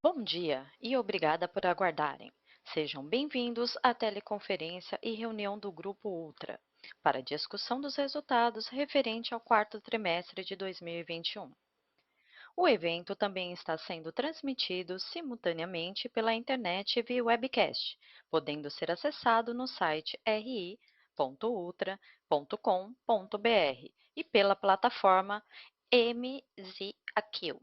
Bom dia e obrigada por aguardarem. Sejam bem-vindos à teleconferência e reunião do Grupo Ultra para a discussão dos resultados referente ao quarto trimestre de 2021. O evento também está sendo transmitido simultaneamente pela internet via webcast, podendo ser acessado no site ri.ultra.com.br e pela plataforma MZAQ.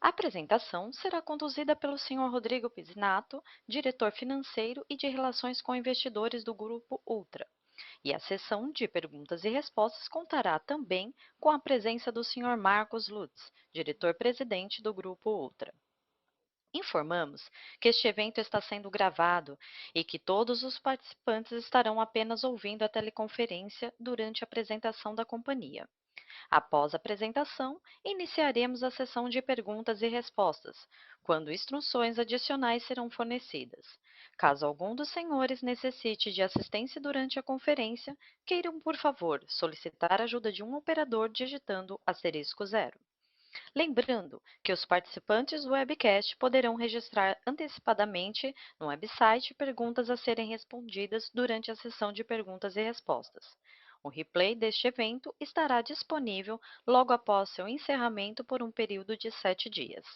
A apresentação será conduzida pelo Sr. Rodrigo Pizzinatto, diretor financeiro e de relações com investidores do Grupo Ultra. E a sessão de perguntas e respostas contará também com a presença do Sr. Marcos Lutz, diretor-presidente do Grupo Ultra. Informamos que este evento está sendo gravado e que todos os participantes estarão apenas ouvindo a teleconferência durante a apresentação da companhia. Após a apresentação, iniciaremos a sessão de perguntas e respostas, quando instruções adicionais serão fornecidas. Caso algum dos senhores necessite de assistência durante a conferência, queiram, por favor, solicitar a ajuda de um operador digitando *0. Lembrando que os participantes do webcast poderão registrar antecipadamente no website perguntas a serem respondidas durante a sessão de perguntas e respostas. O replay deste evento estará disponível logo após seu encerramento por um período de 7 dias.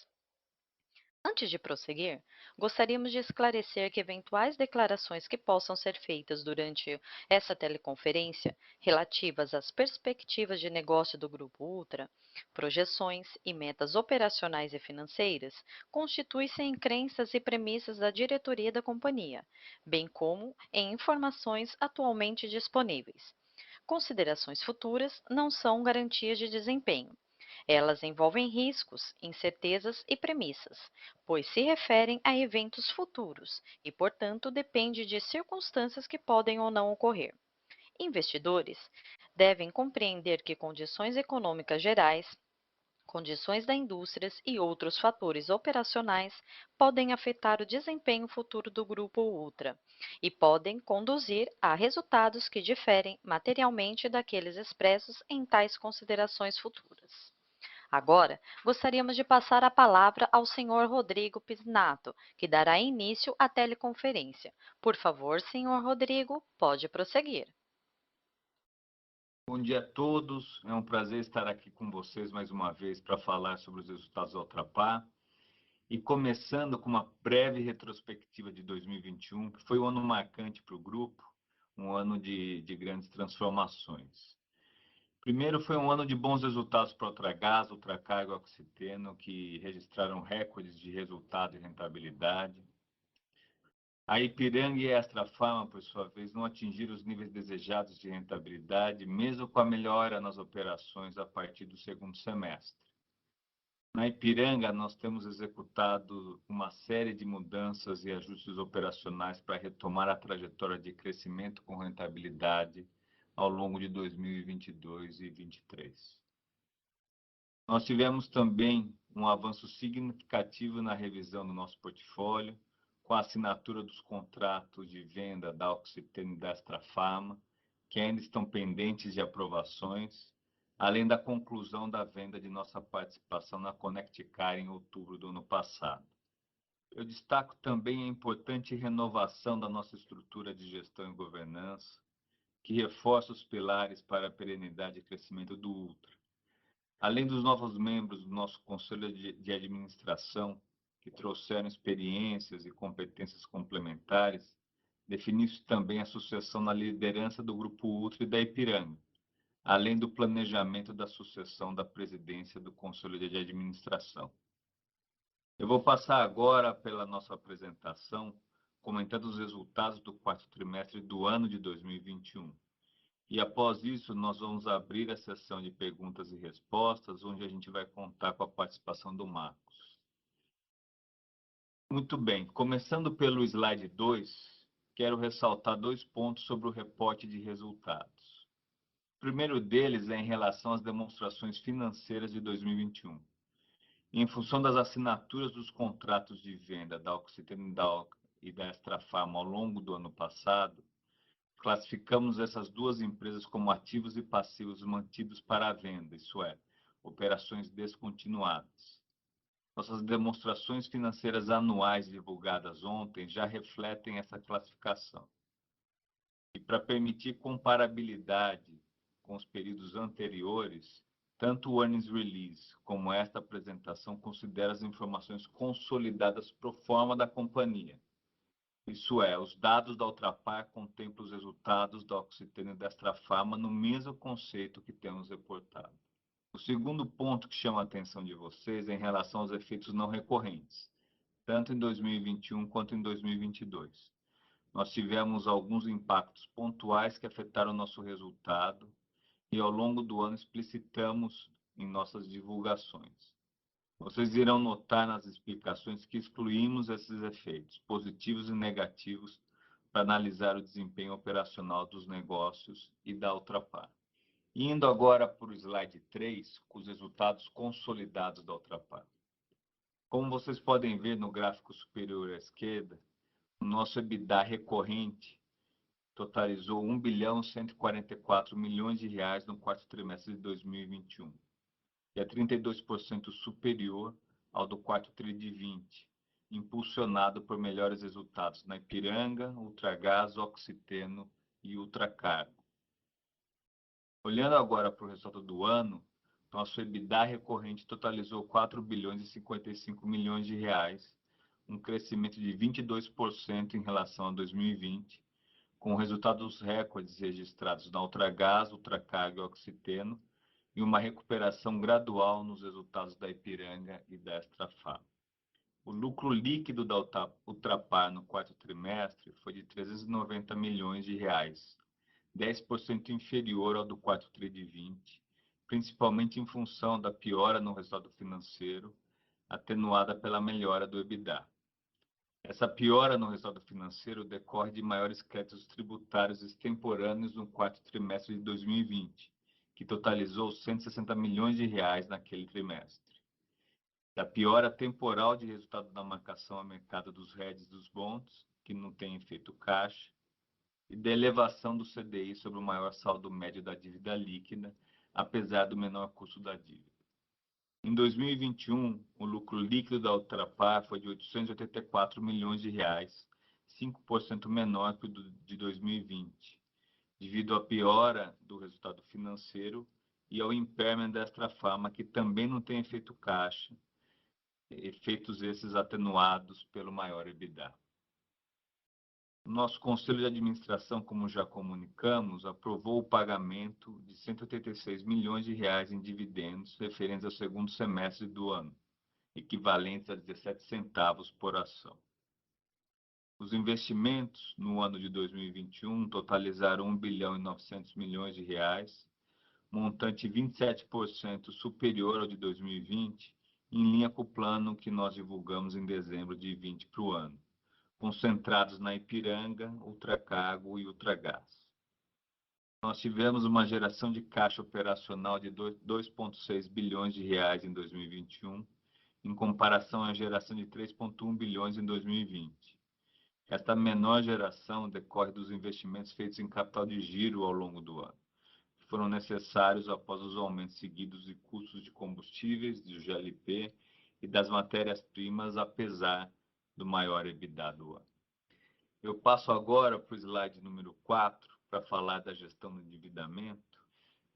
Antes de prosseguir, gostaríamos de esclarecer que eventuais declarações que possam ser feitas durante essa teleconferência, relativas às perspectivas de negócio do Grupo Ultra, projeções e metas operacionais e financeiras, constituem-se em crenças e premissas da diretoria da companhia, bem como em informações atualmente disponíveis. Considerações futuras não são garantias de desempenho. Elas envolvem riscos, incertezas e premissas, pois se referem a eventos futuros e, portanto, depende de circunstâncias que podem ou não ocorrer. Investidores devem compreender que condições econômicas gerais, condições da indústria e outros fatores operacionais podem afetar o desempenho futuro do Grupo Ultra e podem conduzir a resultados que diferem materialmente daqueles expressos em tais considerações futuras. Agora, gostaríamos de passar a palavra ao Sr. Rodrigo Pizzinatto, que dará início à teleconferência. Por favor, Sr. Rodrigo, pode prosseguir. Bom dia a todos, é um prazer estar aqui com vocês mais uma vez para falar sobre os resultados da Ultrapar. E começando com uma breve retrospectiva de 2021, que foi um ano marcante para o grupo, um ano de grandes transformações. Primeiro, foi um ano de bons resultados para a Ultragaz, Ultracargo e Oxiteno, que registraram recordes de resultado e rentabilidade. A Ipiranga e a Extrafarma, por sua vez, não atingiram os níveis desejados de rentabilidade, mesmo com a melhora nas operações a partir do segundo semestre. Na Ipiranga, nós temos executado uma série de mudanças e ajustes operacionais para retomar a trajetória de crescimento com rentabilidade ao longo de 2022 e 2023. Nós tivemos também um avanço significativo na revisão do nosso portfólio, com a assinatura dos contratos de venda da Oxiteno e da Extrafarma, que ainda estão pendentes de aprovações, além da conclusão da venda de nossa participação na Connect Car em outubro do ano passado. Eu destaco também a importante renovação da nossa estrutura de gestão e governança, que reforça os pilares para a perenidade e crescimento do Ultra. Além dos novos membros do nosso Conselho de Administração, que trouxeram experiências e competências complementares, definiu-se também a sucessão na liderança do Grupo Ultra e da Ipiranga, além do planejamento da sucessão da presidência do Conselho de Administração. Eu vou passar agora pela nossa apresentação, comentando os resultados do quarto trimestre do ano de 2021. E após isso, nós vamos abrir a sessão de perguntas e respostas, onde a gente vai contar com a participação do Marcos. Muito bem, começando pelo slide 2, quero ressaltar 2 pontos sobre o reporte de resultados. O primeiro deles é em relação às demonstrações financeiras de 2021. Em função das assinaturas dos contratos de venda da Oxiteno e da Extrafarma ao longo do ano passado, classificamos essas duas empresas como ativos e passivos mantidos para a venda, isso é, operações descontinuadas. Nossas demonstrações financeiras anuais divulgadas ontem já refletem essa classificação. E para permitir comparabilidade com os períodos anteriores, tanto o earnings release como esta apresentação considera as informações consolidadas pro forma da companhia. Isso é, os dados da Ultrapar contemplam os resultados da Oxiteno e da Extrafarma no mesmo conceito que temos reportado. O segundo ponto que chama a atenção de vocês é em relação aos efeitos não recorrentes, tanto em 2021 quanto em 2022. Nós tivemos alguns impactos pontuais que afetaram nosso resultado e ao longo do ano explicitamos em nossas divulgações. Vocês irão notar nas explicações que excluímos esses efeitos, positivos e negativos, para analisar o desempenho operacional dos negócios e da Ultrapar. Indo agora para o slide 3, com os resultados consolidados da Ultrapar. Como vocês podem ver no gráfico superior à esquerda, o nosso EBITDA recorrente totalizou 1.144 bilhões de reais no quarto trimestre de 2021, e é 32% superior ao do quarto tri de 20, impulsionado por melhores resultados na Ipiranga, Ultragaz, Oxiteno e Ultracargo. Olhando agora para o resultado do ano, nosso EBITDA recorrente totalizou 4 bilhões e 55 milhões de reais, um crescimento de 22% em relação a 2020, com resultados recordes registrados na Ultragaz, Ultracargo e Oxiteno, e uma recuperação gradual nos resultados da Ipiranga e da Extrafarma. O lucro líquido da Ultrapar no quarto trimestre foi de 390 milhões de reais, 10% inferior ao do quarto tri de 20, principalmente em função da piora no resultado financeiro, atenuada pela melhora do EBITDA. Essa piora no resultado financeiro decorre de maiores créditos tributários extemporâneos no quarto trimestre de 2020, que totalizou 160 milhões de reais naquele trimestre. Da piora temporal de resultado da marcação a mercado dos hedges dos bonds, que não tem efeito caixa, e da elevação do CDI sobre o maior saldo médio da dívida líquida, apesar do menor custo da dívida. Em 2021, o lucro líquido da Ultrapar foi de 884 milhões de reais, 5% menor que o de 2020, devido à piora do resultado financeiro e ao impairment da Extrafarma, que também não tem efeito caixa, efeitos esses atenuados pelo maior EBITDA. O nosso Conselho de Administração, como já comunicamos, aprovou o pagamento de 186 milhões de reais em dividendos referentes ao segundo semestre do ano, equivalentes a 17 centavos por ação. Os investimentos no ano de 2021 totalizaram 1 bilhão e 900 milhões de reais, montante 27% superior ao de 2020, em linha com o plano que nós divulgamos em dezembro de 20 para o ano, concentrados na Ipiranga, Ultracargo e Ultragaz. Nós tivemos uma geração de caixa operacional de 2,6 bilhões de reais em 2021, em comparação à geração de 3,1 bilhões em 2020. Esta menor geração decorre dos investimentos feitos em capital de giro ao longo do ano, que foram necessários após os aumentos seguidos de custos de combustíveis, do GLP e das matérias-primas, apesar do maior EBITDA do ano. Eu passo agora para o slide número 4, para falar da gestão do endividamento.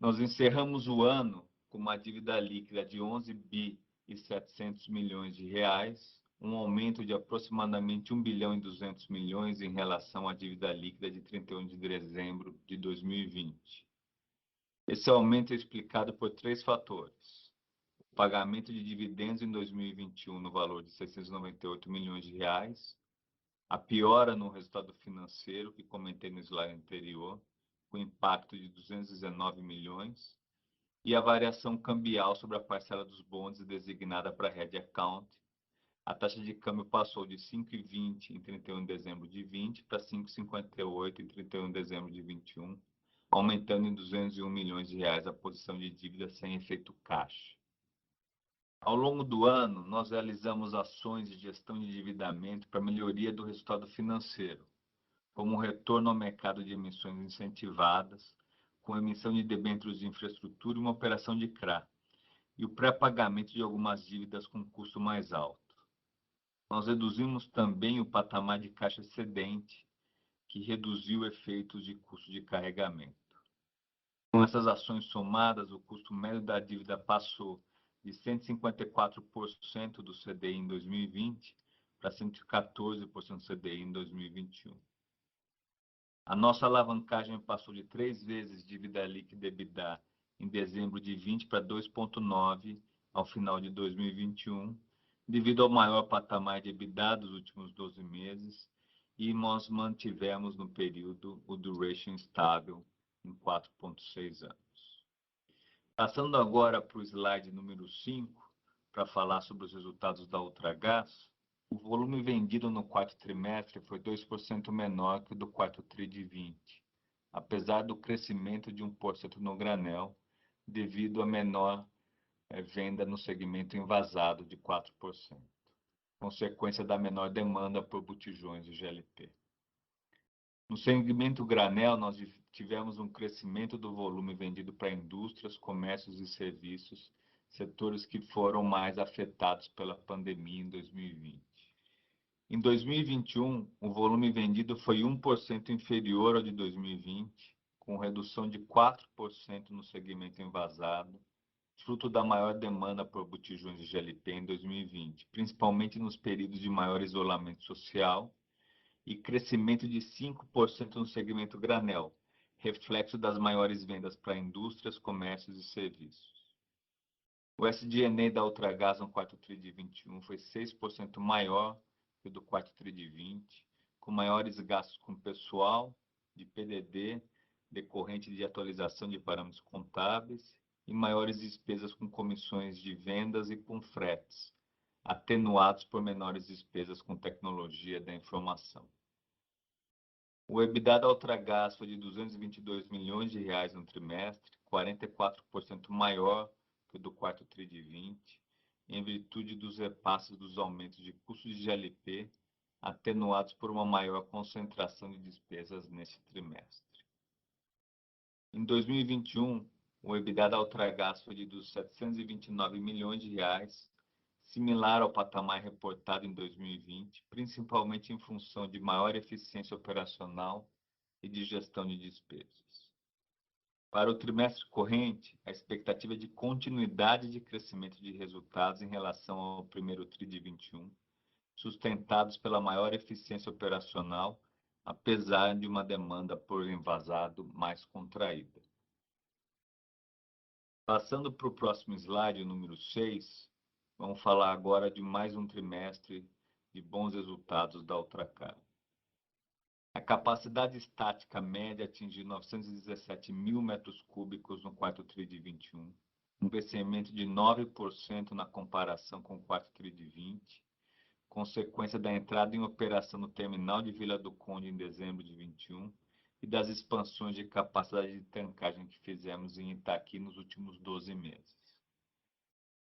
Nós encerramos o ano com uma dívida líquida de 11 bi e 700 milhões de reais, um aumento de aproximadamente 1 bilhão e 200 milhões em relação à dívida líquida de 31 de dezembro de 2020. Esse aumento é explicado por três fatores: o pagamento de dividendos em 2021 no valor de 698 milhões de reais, a piora no resultado financeiro, que comentei no slide anterior, com impacto de 219 milhões, e a variação cambial sobre a parcela dos bonds designada para hedge account. A taxa de câmbio passou de 5,20 em 31 de dezembro de 20 para 5,58 em 31 de dezembro de 21, aumentando em 201 milhões de reais a posição de dívida sem efeito caixa. Ao longo do ano, nós realizamos ações de gestão de endividamento para melhoria do resultado financeiro, como o retorno ao mercado de emissões incentivadas, com emissão de debêntures de infraestrutura e uma operação de CRA, e o pré-pagamento de algumas dívidas com custo mais alto. Nós reduzimos também o patamar de caixa excedente, que reduziu efeitos de custo de carregamento. Com essas ações somadas, o custo médio da dívida passou de 154% do CDI em 2020 para 114% do CDI em 2021. A nossa alavancagem passou de 3 vezes dívida líquida EBITDA em dezembro de 20 para 2,9 ao final de 2021, devido ao maior patamar de EBITDA dos últimos 12 meses, e nós mantivemos no período o duration estável em 4,6 anos. Passando agora para o slide número 5, para falar sobre os resultados da Ultragaz, o volume vendido no quarto trimestre foi 2% menor que o do quarto tri de 20, apesar do crescimento de 1% no granel, devido à menor venda no segmento envasado de 4%, consequência da menor demanda por botijões de GLP. No segmento granel, nós tivemos um crescimento do volume vendido para indústrias, comércios e serviços, setores que foram mais afetados pela pandemia em 2020. Em 2021, o volume vendido foi 1% inferior ao de 2020, com redução de 4% no segmento envasado, fruto da maior demanda por botijões de GLP em 2020, principalmente nos períodos de maior isolamento social, e crescimento de 5% no segmento granel, reflexo das maiores vendas para indústrias, comércios e serviços. O SG&A da Ultragaz no quarto tri de 21 foi 6% maior que o do quarto tri de 20, com maiores gastos com pessoal, de PDD, decorrente de atualização de parâmetros contábeis, e maiores despesas com comissões de vendas e com fretes, atenuados por menores despesas com tecnologia da informação. O EBITDA da Ultragaz foi de R$ 222 milhões no trimestre, 44% maior que o do quarto tri de 20, em virtude dos repasses dos aumentos de custos de GLP, atenuados por uma maior concentração de despesas nesse trimestre. Em 2021, o EBITDA da Ultragaz foi de R$ 729 milhões, similar ao patamar reportado em 2020, principalmente em função de maior eficiência operacional e de gestão de despesas. Para o trimestre corrente, a expectativa é de continuidade de crescimento de resultados em relação ao primeiro tri de 21, sustentados pela maior eficiência operacional, apesar de uma demanda por envasado mais contraída. Passando para o próximo slide, o número 6, vamos falar agora de mais um trimestre de bons resultados da Ultracargo. A capacidade estática média atingiu 917 mil metros cúbicos no quarto tri de 21, um crescimento de 9% na comparação com o quarto tri de 20, consequência da entrada em operação no terminal de Vila do Conde em dezembro de 21 e das expansões de capacidade de tancagem que fizemos em Itaqui nos últimos 12 meses.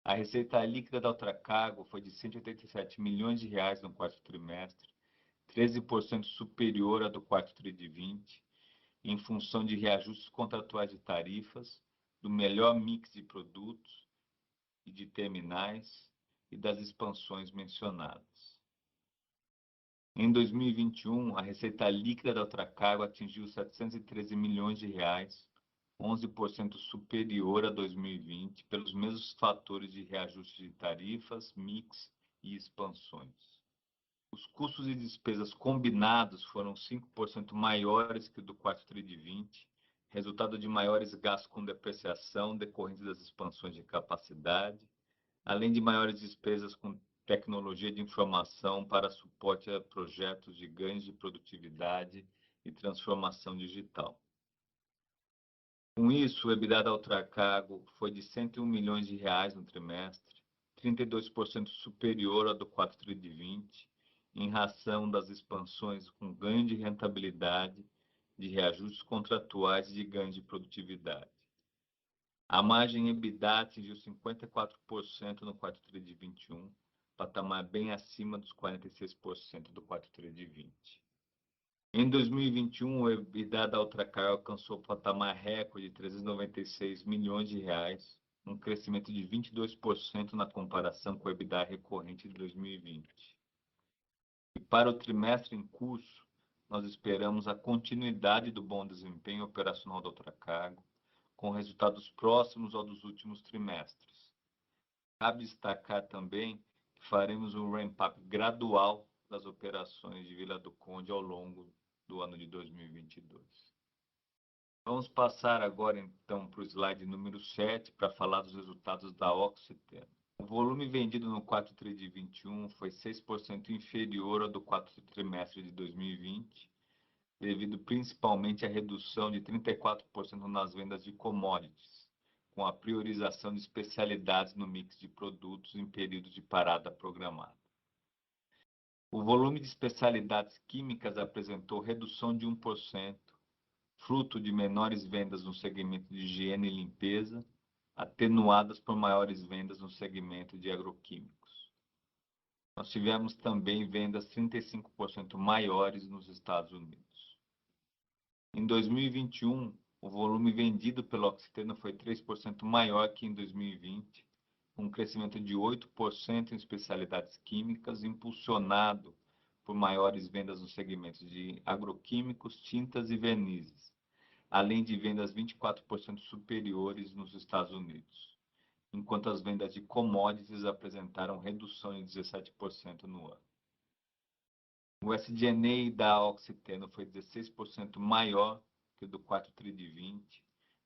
A receita líquida da Ultracargo foi de R$ 187 milhões no quarto trimestre, 13% superior à do quarto tri de 20, em função de reajustes contratuais de tarifas, do melhor mix de produtos e de terminais e das expansões mencionadas. Em 2021, a receita líquida da Ultracargo atingiu R$ 713 milhões, 11% superior a 2020, pelos mesmos fatores de reajuste de tarifas, mix e expansões. Os custos e despesas combinados foram 5% maiores que o do quarto tri de 20, resultado de maiores gastos com depreciação decorrentes das expansões de capacidade, além de maiores despesas com tecnologia de informação para suporte a projetos de ganhos de produtividade e transformação digital. Com isso, o EBITDA da Ultracargo foi de R$ 101 milhões no trimestre, 32% superior ao do quarto tri de 20, em razão das expansões com ganho de rentabilidade, de reajustes contratuais e de ganho de produtividade. A margem EBITDA atingiu 54% no quarto tri de 21, patamar bem acima dos 46% do quarto tri de 20. Em 2021, o EBITDA da Ultracargo alcançou o patamar recorde de R$ 396 milhões, um crescimento de 22% na comparação com o EBITDA recorrente de 2020. E para o trimestre em curso, nós esperamos a continuidade do bom desempenho operacional da Ultracargo, com resultados próximos ao dos últimos trimestres. Cabe destacar também que faremos um ramp-up gradual das operações de Vila do Conde ao longo do ano de 2022. Vamos passar agora, então, para o slide número 7, para falar dos resultados da Oxiteno. O volume vendido no quarto tri de 21 foi 6% inferior ao do quarto trimestre de 2020, devido principalmente à redução de 34% nas vendas de commodities, com a priorização de especialidades no mix de produtos em períodos de parada programada. O volume de especialidades químicas apresentou redução de 1%, fruto de menores vendas no segmento de higiene e limpeza, atenuadas por maiores vendas no segmento de agroquímicos. Nós tivemos também vendas 35% maiores nos Estados Unidos. Em 2021, o volume vendido pela Oxiteno foi 3% maior que em 2020, com um crescimento de 8% em especialidades químicas, impulsionado por maiores vendas nos segmentos de agroquímicos, tintas e vernizes, além de vendas 24% superiores nos Estados Unidos, enquanto as vendas de commodities apresentaram redução de 17% no ano. O SG&A da Oxiteno foi 16% maior que o do quarto tri de 20,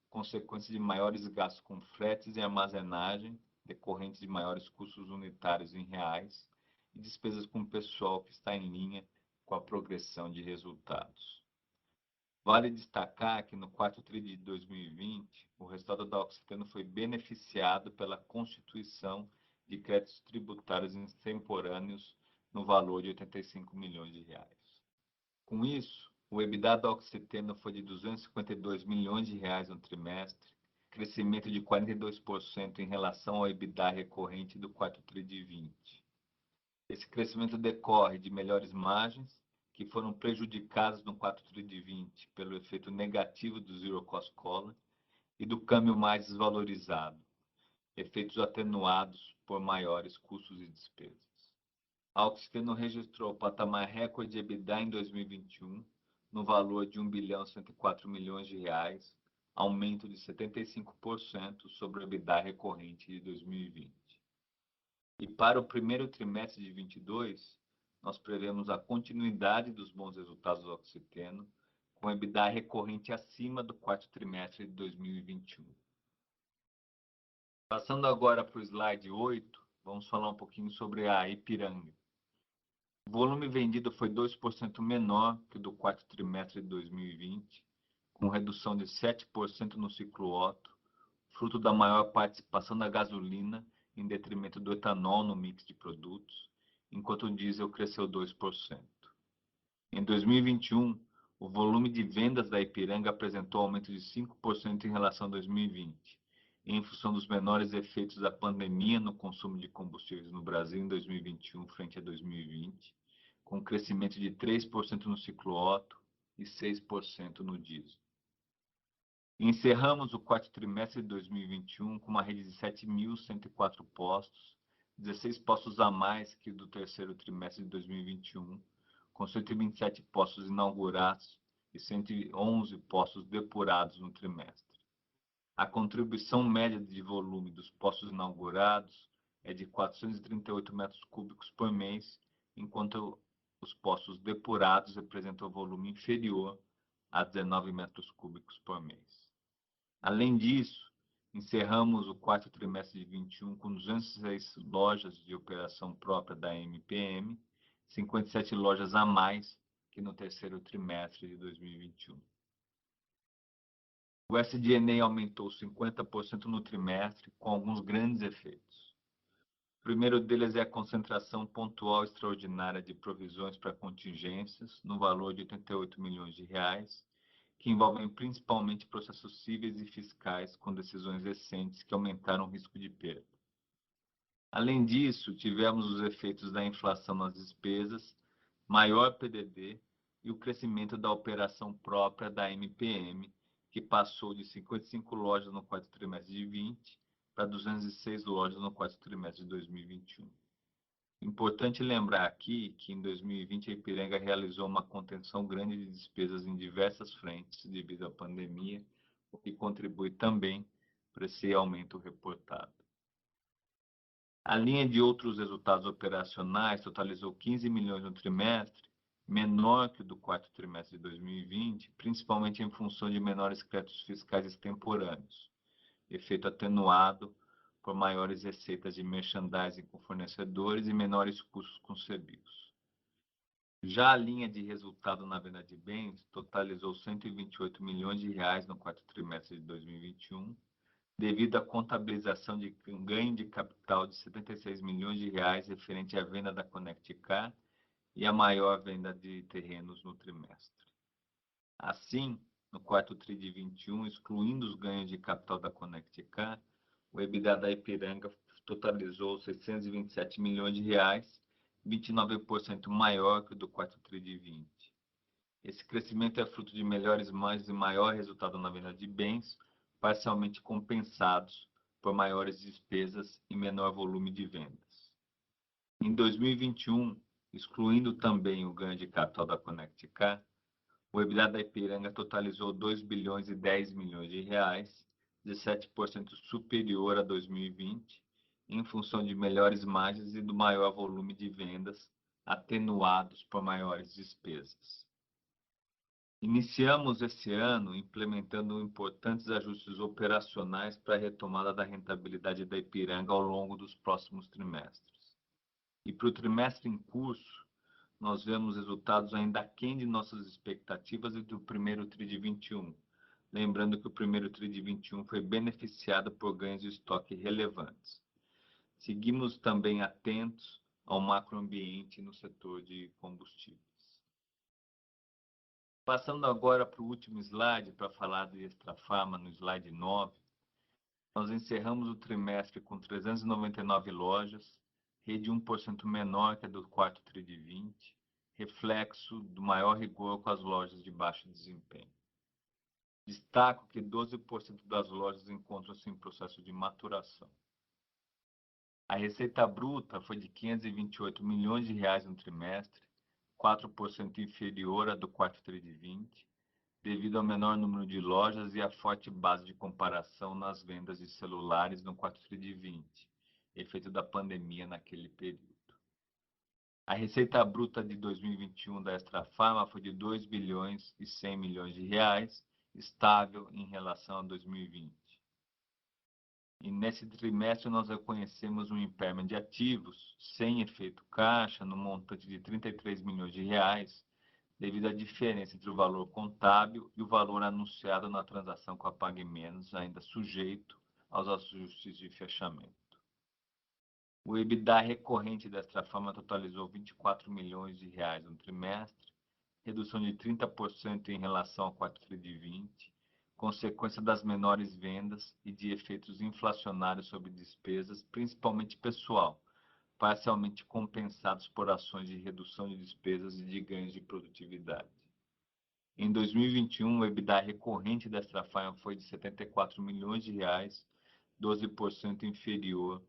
consequência de maiores gastos com fretes e armazenagem, decorrentes de maiores custos unitários em reais, e despesas com pessoal que está em linha com a progressão de resultados. Vale destacar que no quarto tri de 2020, o resultado da Oxiteno foi beneficiado pela constituição de créditos tributários extemporâneos no valor de 85 milhões de reais. Com isso, o EBITDA da Oxiteno foi de 252 milhões de reais no trimestre, crescimento de 42% em relação ao EBITDA recorrente do quarto tri de 20. Esse crescimento decorre de melhores margens, que foram prejudicadas no quarto tri de 20 pelo efeito negativo do Zero Cost Collar e do câmbio mais desvalorizado, efeitos atenuados por maiores custos e despesas. A Oxiteno registrou o patamar recorde de EBITDA em 2021, no valor de 1.104 bilhões de reais, aumento de 75% sobre o EBITDA recorrente de 2020. E para o primeiro trimestre de 2022, nós prevemos a continuidade dos bons resultados do Oxiteno, com EBITDA recorrente acima do quarto trimestre de 2021. Passando agora para o slide 8, vamos falar um pouquinho sobre a Ipiranga. O volume vendido foi 2% menor que o do quarto trimestre de 2020, com redução de 7% no ciclo Otto, fruto da maior participação da gasolina em detrimento do etanol no mix de produtos, enquanto o diesel cresceu 2%. Em 2021, o volume de vendas da Ipiranga apresentou aumento de 5% em relação a 2020, em função dos menores efeitos da pandemia no consumo de combustíveis no Brasil em 2021 frente a 2020, com crescimento de 3% no ciclo Otto e 6% no diesel. Encerramos o quarto trimestre de 2021 com uma rede de 7.104 postos, 16 postos a mais que do terceiro trimestre de 2021, com 127 postos inaugurados e 111 postos depurados no trimestre. A contribuição média de volume dos postos inaugurados é de 438 metros cúbicos por mês, enquanto os postos depurados representam volume inferior a 19 metros cúbicos por mês. Além disso, encerramos o quarto trimestre de 21 com 206 lojas de operação própria da MPM, 57 lojas a mais que no terceiro trimestre de 2021. O SG&A aumentou 50% no trimestre, com alguns grandes efeitos. O primeiro deles é a concentração pontual extraordinária de provisões para contingências, no valor de 88 milhões de reais, que envolvem principalmente processos cíveis e fiscais com decisões recentes que aumentaram o risco de perda. Além disso, tivemos os efeitos da inflação nas despesas, maior PDD e o crescimento da operação própria da MPM, que passou de 55 lojas no quarto trimestre de 20 para 206 lojas no quarto trimestre de 2021. Importante lembrar aqui que em 2020 a Ipiranga realizou uma contenção grande de despesas em diversas frentes devido à pandemia, o que contribui também para esse aumento reportado. A linha de outros resultados operacionais totalizou 15 milhões no trimestre, menor que o do quarto trimestre de 2020, principalmente em função de menores créditos fiscais extemporâneos, efeito atenuado por maiores receitas de merchandising com fornecedores e menores custos com serviços. Já a linha de resultado na venda de bens totalizou 128 milhões de reais no quarto trimestre de 2021, devido à contabilização de um ganho de capital de 76 milhões de reais referente à venda da Connect Car e a maior venda de terrenos no trimestre. Assim, no quarto tri de 21, excluindo os ganhos de capital da Connect Car, o EBITDA da Ipiranga totalizou 627 milhões de reais, 29% maior que o do quarto tri de 20. Esse crescimento é fruto de melhores margens e maior resultado na venda de bens, parcialmente compensados por maiores despesas e menor volume de vendas. Em 2021, excluindo também o ganho de capital da Connect Car, o EBITDA da Ipiranga totalizou 2 bilhões e 10 milhões de reais, 17% superior a 2020, em função de melhores margens e do maior volume de vendas, atenuados por maiores despesas. Iniciamos esse ano implementando importantes ajustes operacionais para a retomada da rentabilidade da Ipiranga ao longo dos próximos trimestres. E para o trimestre em curso, nós vemos resultados ainda aquém de nossas expectativas e do primeiro TRI de 21. Lembrando que o primeiro TRI de 21 foi beneficiado por ganhos de estoque relevantes. Seguimos também atentos ao macroambiente no setor de combustíveis. Passando agora para o último slide, para falar do Extrafarma, no slide 9, nós encerramos o trimestre com 399 lojas, rede 1% menor que a do quarto TRI de 20, reflexo do maior rigor com as lojas de baixo desempenho. Destaco que 12% das lojas encontram-se em processo de maturação. A receita bruta foi de 528 milhões de reais no trimestre, 4% inferior à do quarto TRI de 20, devido ao menor número de lojas e à forte base de comparação nas vendas de celulares no quarto TRI de 20, efeito da pandemia naquele período. A receita bruta de 2021 da Extrafarma foi de 2 bilhões e 100 milhões de reais, estável em relação a 2020. E nesse trimestre nós reconhecemos um impairment de ativos, sem efeito caixa, no montante de 33 milhões de reais, devido à diferença entre o valor contábil e o valor anunciado na transação com a Pague Menos, ainda sujeito aos ajustes de fechamento. O EBITDA recorrente da Extrafarma totalizou 24 milhões de reais no trimestre, redução de 30% em relação ao quarto TRI de 20, consequência das menores vendas e de efeitos inflacionários sobre despesas, principalmente pessoal, parcialmente compensados por ações de redução de despesas e de ganhos de produtividade. Em 2021, o EBITDA recorrente da Extrafarma foi de 74 milhões de reais, 12% inferior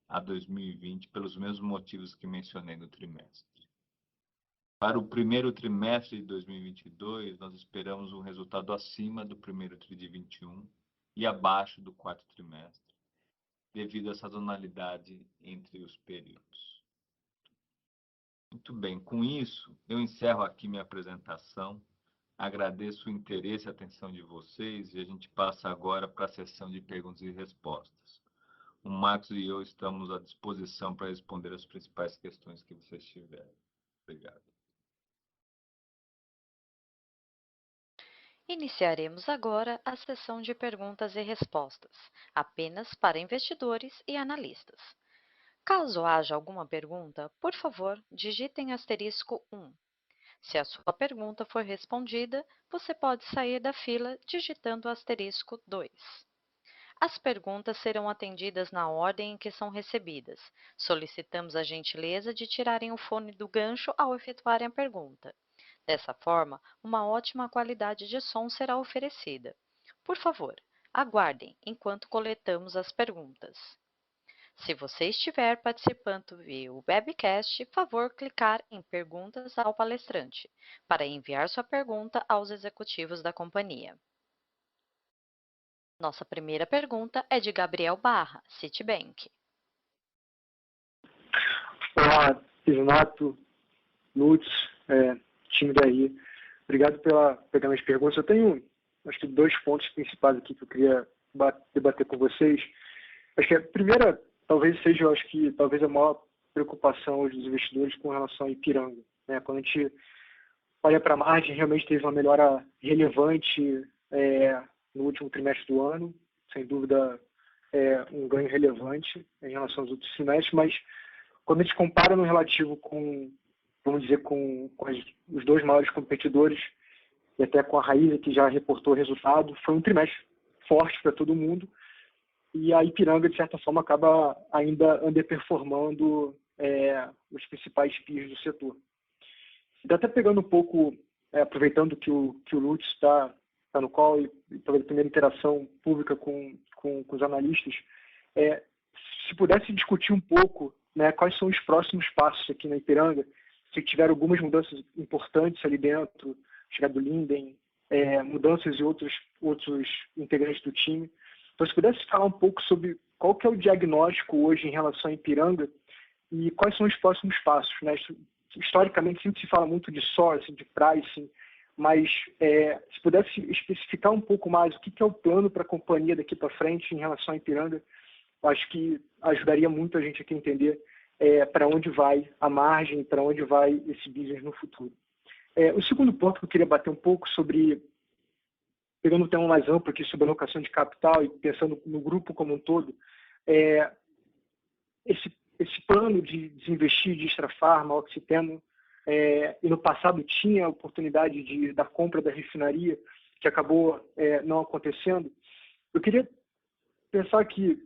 a 2020, pelos mesmos motivos que mencionei no trimestre. Para o primeiro trimestre de 2022, nós esperamos um resultado acima do primeiro TRI de 21 e abaixo do quarto trimestre, devido à sazonalidade entre os períodos. Muito bem, com isso, eu encerro aqui minha apresentação. Agradeço o interesse e a atenção de vocês e a gente passa agora para a sessão de perguntas e respostas. O Marcos e eu estamos à disposição para responder as principais questões que vocês tiverem. Obrigado. Iniciaremos agora a sessão de perguntas e respostas, apenas para investidores e analistas. Caso haja alguma pergunta, por favor, digitem asterisco 1. Se a sua pergunta for respondida, você pode sair da fila digitando asterisco 2. As perguntas serão atendidas na ordem em que são recebidas. Solicitamos a gentileza de tirarem o fone do gancho ao efetuarem a pergunta. Dessa forma, uma ótima qualidade de som será oferecida. Por favor, Aguardem enquanto coletamos as perguntas. Se você estiver participando via webcast, favor clicar em Perguntas ao palestrante para enviar sua pergunta aos executivos da companhia. Nossa primeira pergunta é de Gabriel Barra, Citibank. Olá, Pizinato, Lutz, time daí. Obrigado pela pegar minhas perguntas. Eu tenho, acho que, 2 pontos principais aqui que eu queria debater com vocês. Acho que a primeira, talvez seja, talvez a maior preocupação hoje dos investidores com relação a Ipiranga, né? Quando a gente olha para a margem, realmente teve uma melhora relevante no último trimestre do ano, sem dúvida um ganho relevante em relação aos outros trimestres, mas quando a gente compara no relativo com, vamos dizer, com os 2 maiores competidores, e até com a Raíza, que já reportou resultado, foi um trimestre forte para todo mundo, e a Ipiranga, de certa forma, acaba ainda underperformando os principais peers do setor. E até pegando um pouco, aproveitando que o Lutz está no call e pela primeira interação pública com os analistas, se pudesse discutir um pouco, né, quais são os próximos passos aqui na Ipiranga, se tiver algumas mudanças importantes ali dentro, chegada do Linden, mudanças e outros integrantes do time. Então, se pudesse falar um pouco sobre qual que é o diagnóstico hoje em relação à Ipiranga e quais são os próximos passos, né? Historicamente, sempre se fala muito de sourcing, de pricing, mas se pudesse especificar um pouco mais o que é o plano para a companhia daqui para frente em relação à Ipiranga, acho que ajudaria muito a gente aqui a entender para onde vai a margem, para onde vai esse business no futuro. O segundo ponto que eu queria bater um pouco sobre, pegando um tema mais amplo aqui sobre alocação de capital e pensando no grupo como um todo, esse plano de desinvestir de Extrafarma, Oxiteno, e no passado tinha a oportunidade da compra da refinaria, que acabou não acontecendo. Eu queria pensar aqui,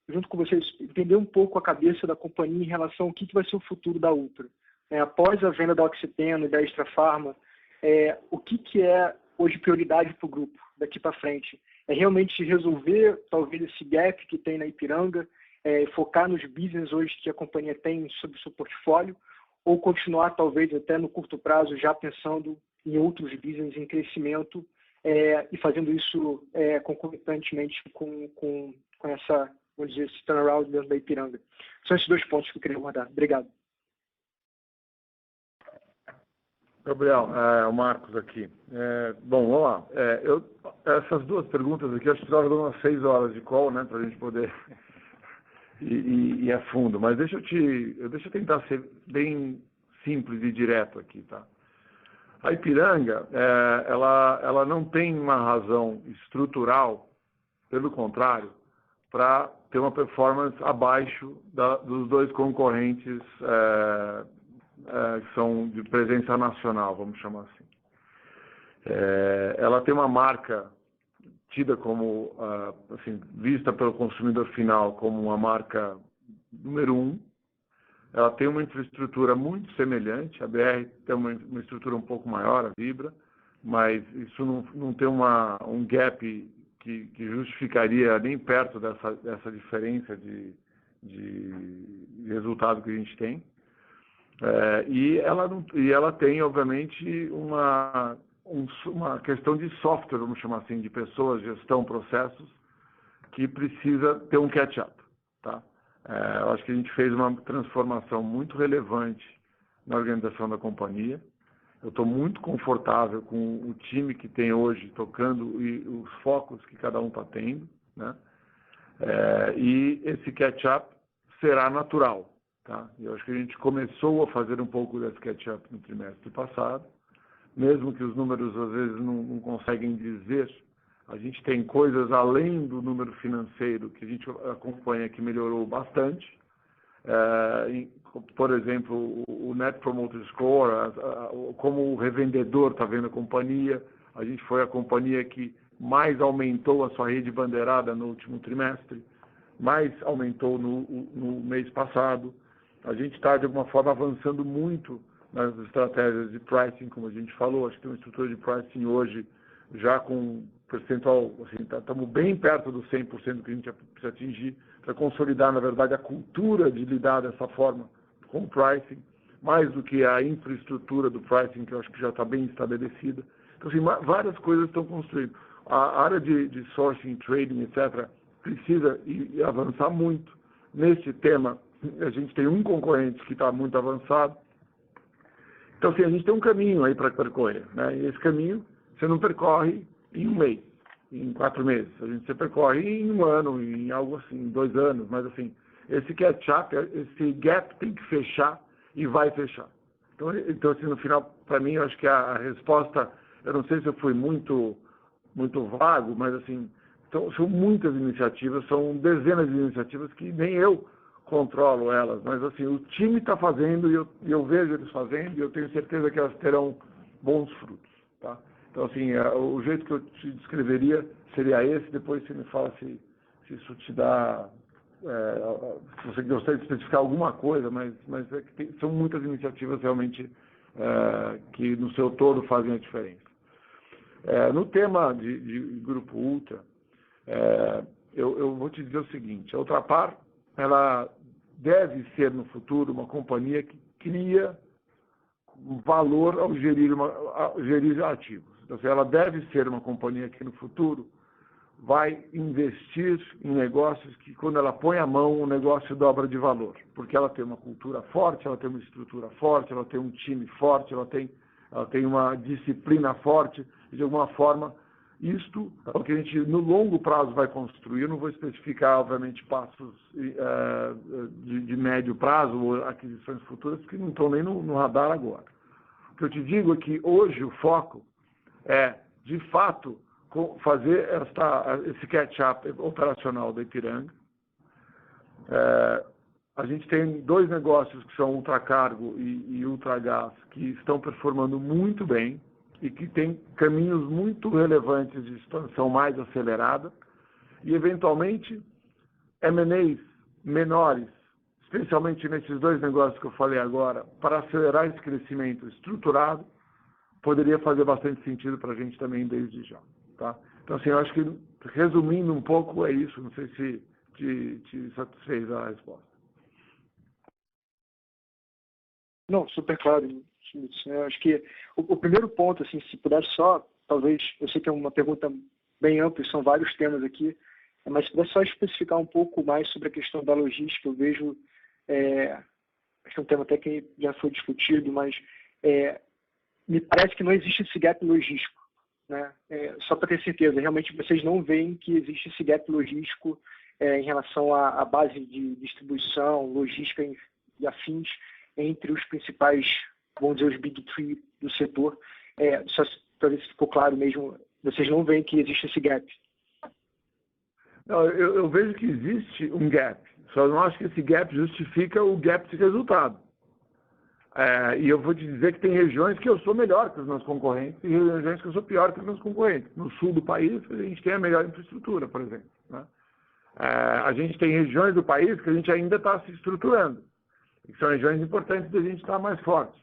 junto com vocês, entender um pouco a cabeça da companhia em relação ao que vai ser o futuro da Ultra. Após a venda da Oxiteno e da Extrafarma, o que é hoje prioridade para o grupo daqui para frente? É realmente resolver, talvez, esse gap que tem na Ipiranga, focar nos business hoje que a companhia tem sobre o seu portfólio, ou continuar, talvez, até no curto prazo, já pensando em outros business em crescimento e fazendo isso concomitantemente com essa, vamos dizer, esse turnaround dentro da Ipiranga. São esses 2 pontos que eu queria abordar. Obrigado. Gabriel, o Marcos aqui. Bom, vamos lá. Essas 2 perguntas aqui, acho que precisava de umas 6 horas de call, né, para a gente poder ir a fundo. Mas deixa eu tentar ser bem simples e direto aqui, tá? A Ipiranga, ela não tem uma razão estrutural, pelo contrário, para ter uma performance abaixo dos 2 concorrentes que são de presença nacional, vamos chamar assim. Ela tem uma marca tida como, assim, vista pelo consumidor final como uma marca número 1. Ela tem uma infraestrutura muito semelhante, a BR tem uma estrutura um pouco maior, a Vibra, mas isso não tem um gap que justificaria nem perto dessa diferença de resultado que a gente tem. E ela tem, obviamente, uma questão de software, vamos chamar assim, de pessoas, gestão, processos, que precisa ter um catch-up, tá? Eu acho que a gente fez uma transformação muito relevante na organização da companhia. Eu estou muito confortável com o time que tem hoje tocando e os focos que cada um está tendo, né? E esse catch-up será natural, tá? Eu acho que a gente começou a fazer um pouco desse catch-up no trimestre passado, mesmo que os números às vezes não conseguem dizer. A gente tem coisas além do número financeiro que a gente acompanha que melhorou bastante. Por exemplo, o Net Promoter Score, como o revendedor está vendo a companhia. A gente foi a companhia que mais aumentou a sua rede bandeirada no último trimestre, mais aumentou no mês passado. A gente está, de alguma forma, avançando muito nas estratégias de pricing, como a gente falou. Acho que tem uma estrutura de pricing hoje já com percentual, assim, estamos bem perto do 100% que a gente precisa atingir para consolidar, na verdade, a cultura de lidar dessa forma com o pricing, mais do que a infraestrutura do pricing, que eu acho que já está bem estabelecida. Então, assim, várias coisas estão construindo. A área de sourcing, trading, etc., precisa avançar muito. Nesse tema, a gente tem um concorrente que está muito avançado. Então, assim, a gente tem um caminho aí para percorrer, né? E esse caminho você não percorre em um mês, em 4 meses. Você percorre em 1 ano, em algo assim, em 2 anos. Mas, assim, esse catch-up, esse gap tem que fechar e vai fechar. Então assim, no final, para mim, eu acho que a resposta, eu não sei se eu fui muito vago, mas, assim, então, são muitas iniciativas, são dezenas de iniciativas que nem eu controlo elas, mas, assim, o time está fazendo e eu vejo eles fazendo e eu tenho certeza que elas terão bons frutos, tá? Então, assim, o jeito que eu te descreveria seria esse. Depois você me fala se isso te dá, se você gostaria de especificar alguma coisa, mas é que são muitas iniciativas realmente que no seu todo fazem a diferença. No tema de Grupo Ultra, eu vou te dizer o seguinte: a Ultrapar, ela deve ser no futuro uma companhia que cria valor ao gerir ativos. Então, ela deve ser uma companhia que no futuro vai investir em negócios que, quando ela põe a mão, o negócio dobra de valor, porque ela tem uma cultura forte, ela tem uma estrutura forte, ela tem um time forte, ela tem uma disciplina forte, e de alguma forma, isto é o que a gente, no longo prazo, vai construir. Eu não vou especificar, obviamente, passos de médio prazo ou aquisições futuras, que não estão nem no radar agora. O que eu te digo é que hoje o foco é, de fato, fazer esse catch-up operacional da Ipiranga. A gente tem 2 negócios que são Ultracargo e Ultragás, que estão performando muito bem e que têm caminhos muito relevantes de expansão mais acelerada, e, eventualmente, M&As menores, especialmente nesses 2 negócios que eu falei agora, para acelerar esse crescimento estruturado, poderia fazer bastante sentido para a gente também desde já. Tá? Então, assim, eu acho que, resumindo um pouco, é isso. Não sei se te satisfez a resposta. Não, super claro, Schmitz. Eu acho que o primeiro ponto, assim, se puder só, talvez, eu sei que é uma pergunta bem ampla, são vários temas aqui, mas se puder só especificar um pouco mais sobre a questão da logística. Eu vejo, acho que é um tema até que já foi discutido, mas me parece que não existe esse gap logístico, né? Só para ter certeza, realmente vocês não veem que existe esse gap logístico em relação à base de distribuição, logística e afins entre os principais, vamos dizer, os Big Three do setor. Só para ver se ficou claro mesmo, vocês não veem que existe esse gap. Não, eu vejo que existe um gap, só não acho que esse gap justifica o gap de resultado. E eu vou te dizer que tem regiões que eu sou melhor que os meus concorrentes e regiões que eu sou pior que os meus concorrentes. No sul do país, a gente tem a melhor infraestrutura, por exemplo, né? A gente tem regiões do país que a gente ainda está se estruturando, que são regiões importantes da gente estar mais forte.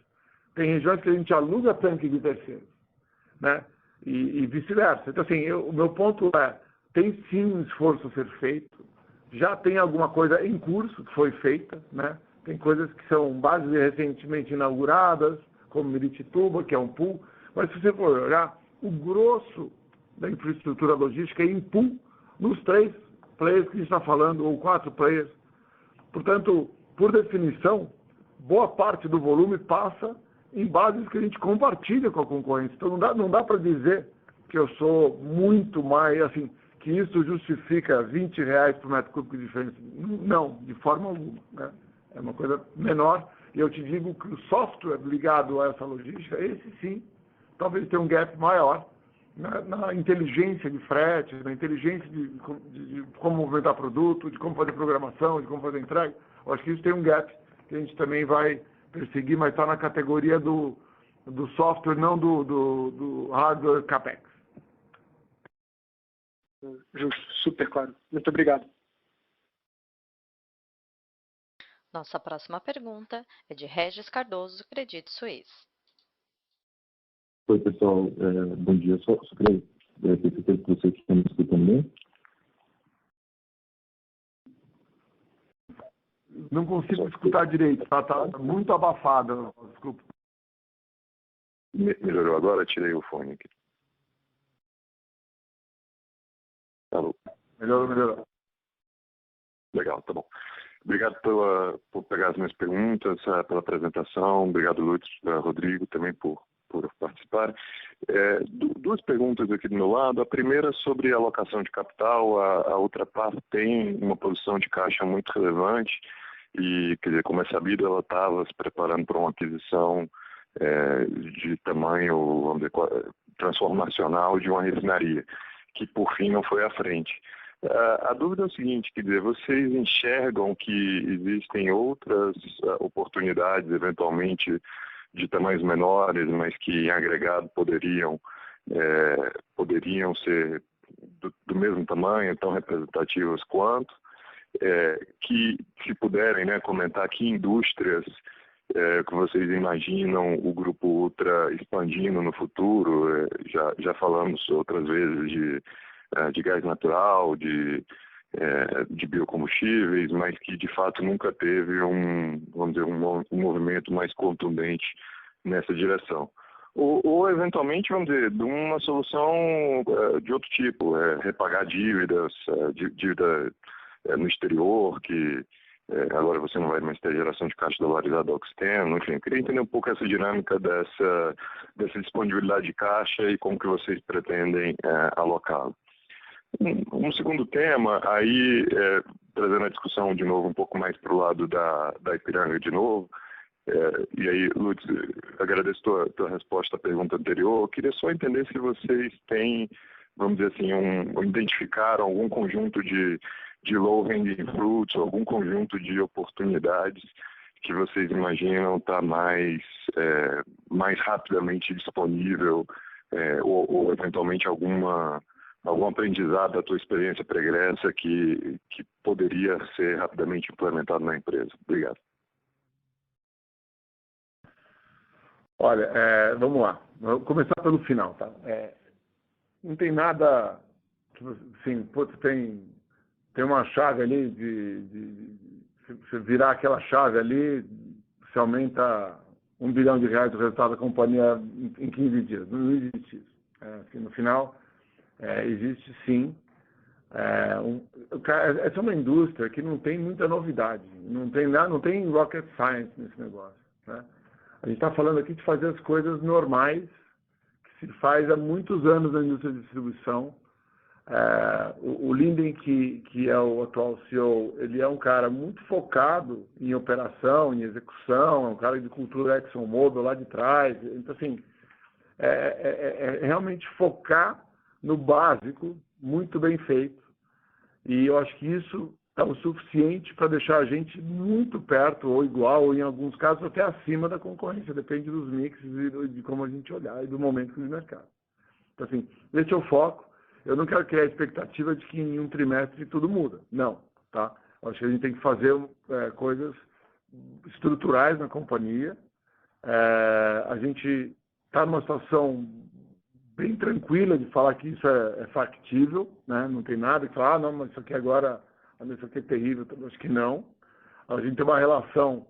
Tem regiões que a gente aluga tanque de terceiros, né? E vice-versa. Então, assim, o meu ponto tem sim um esforço a ser feito, já tem alguma coisa em curso que foi feita, né? Tem coisas que são bases recentemente inauguradas, como Miritituba, que é um pool, mas se você for olhar, o grosso da infraestrutura logística é em pool nos 3 players que a gente está falando, ou 4 players. Portanto, por definição, boa parte do volume passa em bases que a gente compartilha com a concorrência. Então, não dá para dizer que eu sou muito mais, assim, que isso justifica R$20 por metro cúbico de diferença. Não, de forma alguma, né? É uma coisa menor, e eu te digo que o software ligado a essa logística, esse sim, talvez tenha um gap maior na inteligência de frete, na inteligência de como movimentar produto, de como fazer programação, de como fazer entrega. Eu acho que isso tem um gap que a gente também vai perseguir, mas está na categoria do software, não do hardware CAPEX. Justo, super claro. Muito obrigado. Nossa próxima pergunta é de Regis Cardoso, Credit Suisse. Oi, pessoal. Bom dia. Só queria Tenho certeza que vocês estão me escutando bem. Não consigo escutar direito, tá muito abafado, desculpa. Melhorou agora? Tirei o fone aqui. Alô? Melhorou. Legal, tá bom. Obrigado por pegar as minhas perguntas, pela apresentação. Obrigado, Lutz, Rodrigo, também por participar. Duas perguntas aqui do meu lado. A primeira sobre a alocação de capital. A Ultrapar tem uma posição de caixa muito relevante e, quer dizer, como é sabido, ela estava se preparando para uma aquisição de tamanho, vamos dizer, transformacional de uma refinaria, que por fim não foi à frente. A dúvida é o seguinte, quer dizer, vocês enxergam que existem outras oportunidades, eventualmente, de tamanhos menores, mas que em agregado poderiam ser do mesmo tamanho, tão representativas quanto, que se puderem, né, comentar que indústrias que vocês imaginam o Grupo Ultra expandindo no futuro. Já falamos outras vezes de gás natural, de biocombustíveis, mas que de fato nunca teve um movimento mais contundente nessa direção. Ou eventualmente, vamos dizer, de uma solução de outro tipo, repagar dívidas, dívida no exterior, que agora você não vai mais ter geração de caixa dolarizada ao externo. Enfim, eu queria entender um pouco essa dinâmica dessa disponibilidade de caixa e como que vocês pretendem alocá-lo. Um segundo tema, aí trazendo a discussão de novo um pouco mais para o lado da Ipiranga de novo, e aí, Lutz, agradeço tua resposta à pergunta anterior. Eu queria só entender se vocês têm, vamos dizer assim, identificaram algum conjunto de low-hanging fruits, algum conjunto de oportunidades que vocês imaginam estar mais rapidamente disponível, ou eventualmente algum aprendizado da tua experiência pregressa que poderia ser rapidamente implementado na empresa. Obrigado. Olha, vamos lá. Vou começar pelo final, tá? Não tem nada que, assim, tem uma chave ali se você virar aquela chave ali, você aumenta R$1 bilhão o resultado da companhia em 15 dias. Não existe isso. Assim, no final, existe sim. Essa é uma indústria que não tem muita novidade. Não tem rocket science nesse negócio, né? A gente está falando aqui de fazer as coisas normais que se faz há muitos anos na indústria de distribuição. O Linden, que é o atual CEO, ele é um cara muito focado em operação, em execução, é um cara de cultura ExxonMobil lá de trás. Então, assim, realmente focar no básico, muito bem feito. E eu acho que isso é o suficiente para deixar a gente muito perto, ou igual, ou em alguns casos até acima da concorrência. Depende dos mixes e de como a gente olhar e do momento do mercado. Então, assim, esse é o foco. Eu não quero criar a expectativa de que em um trimestre tudo muda. Não, tá? Eu acho que a gente tem que fazer coisas estruturais na companhia. A gente está numa situação bem tranquila de falar que isso é factível, né? Não tem nada que falar, não, mas isso aqui agora, isso aqui é terrível. Eu acho que não. A gente tem uma relação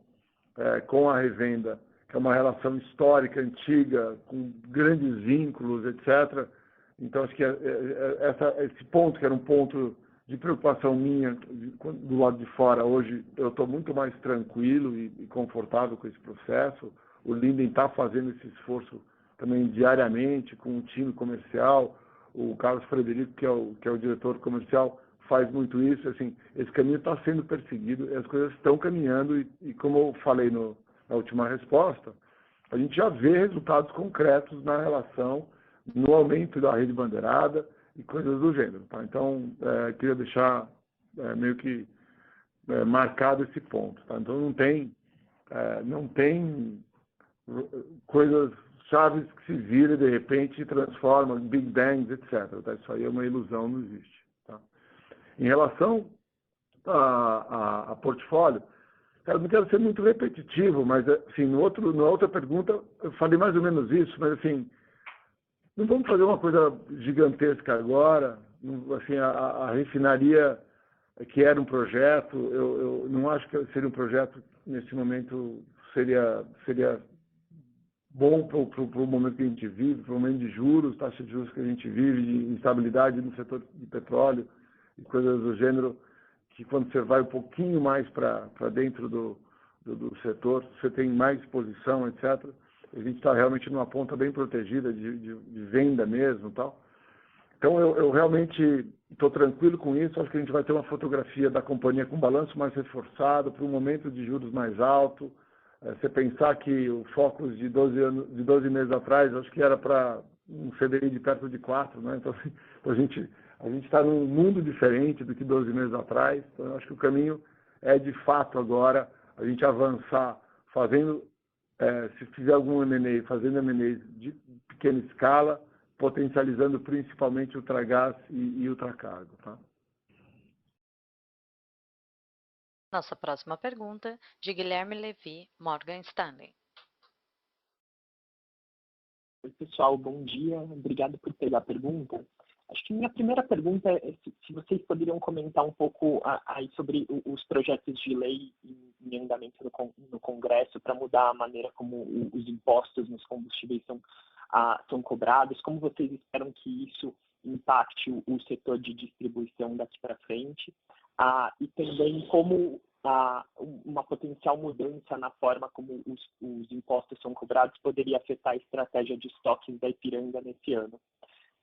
com a revenda, que é uma relação histórica, antiga, com grandes vínculos, etc. Então, acho que esse ponto, que era um ponto de preocupação minha do lado de fora, hoje eu estou muito mais tranquilo e confortável com esse processo. O Linden está fazendo esse esforço também diariamente com o time comercial. O Carlos Frederico, que é o diretor comercial, faz muito isso. Assim, esse caminho está sendo perseguido, as coisas estão caminhando e como eu falei na última resposta, a gente já vê resultados concretos na relação, no aumento da rede bandeirada e coisas do gênero. Tá? Então, queria deixar meio que marcado esse ponto. Tá? Então, não tem coisas chaves que se viram e de repente se transformam em big bangs, etc. Tá? Isso aí é uma ilusão, não existe. Tá? Em relação a portfólio, eu não quero ser muito repetitivo, mas assim, na outra pergunta eu falei mais ou menos isso, mas assim, não vamos fazer uma coisa gigantesca agora. Assim, a refinaria, que era um projeto, eu não acho que seria um projeto nesse momento seria bom para o momento que a gente vive, para o momento de juros, taxa de juros que a gente vive, de instabilidade no setor de petróleo e coisas do gênero, que quando você vai um pouquinho mais para dentro do setor, você tem mais exposição, etc. A gente está realmente numa ponta bem protegida de venda mesmo e tal. Então, eu realmente estou tranquilo com isso. Acho que a gente vai ter uma fotografia da companhia com balanço mais reforçado para um momento de juros mais alto. Você pensar que o Focus de 12 meses atrás, acho que era para um CDI de perto de 4, né? Então, assim, a gente está num mundo diferente do que 12 meses atrás. Então, eu acho que o caminho é, de fato, agora, a gente avançar fazendo, se fizer algum M&A, fazendo M&A de pequena escala, potencializando principalmente ultragás e ultracargo, tá? Nossa próxima pergunta, de Guilherme Levy, Morgan Stanley. Oi, pessoal, bom dia. Obrigado por pegar a pergunta. Acho que minha primeira pergunta é se vocês poderiam comentar um pouco aí sobre os projetos de lei em andamento no Congresso para mudar a maneira como os impostos nos combustíveis são cobrados, como vocês esperam que isso impacte o setor de distribuição daqui para frente, e também como uma potencial mudança na forma como os impostos são cobrados poderia afetar a estratégia de estoques da Ipiranga nesse ano.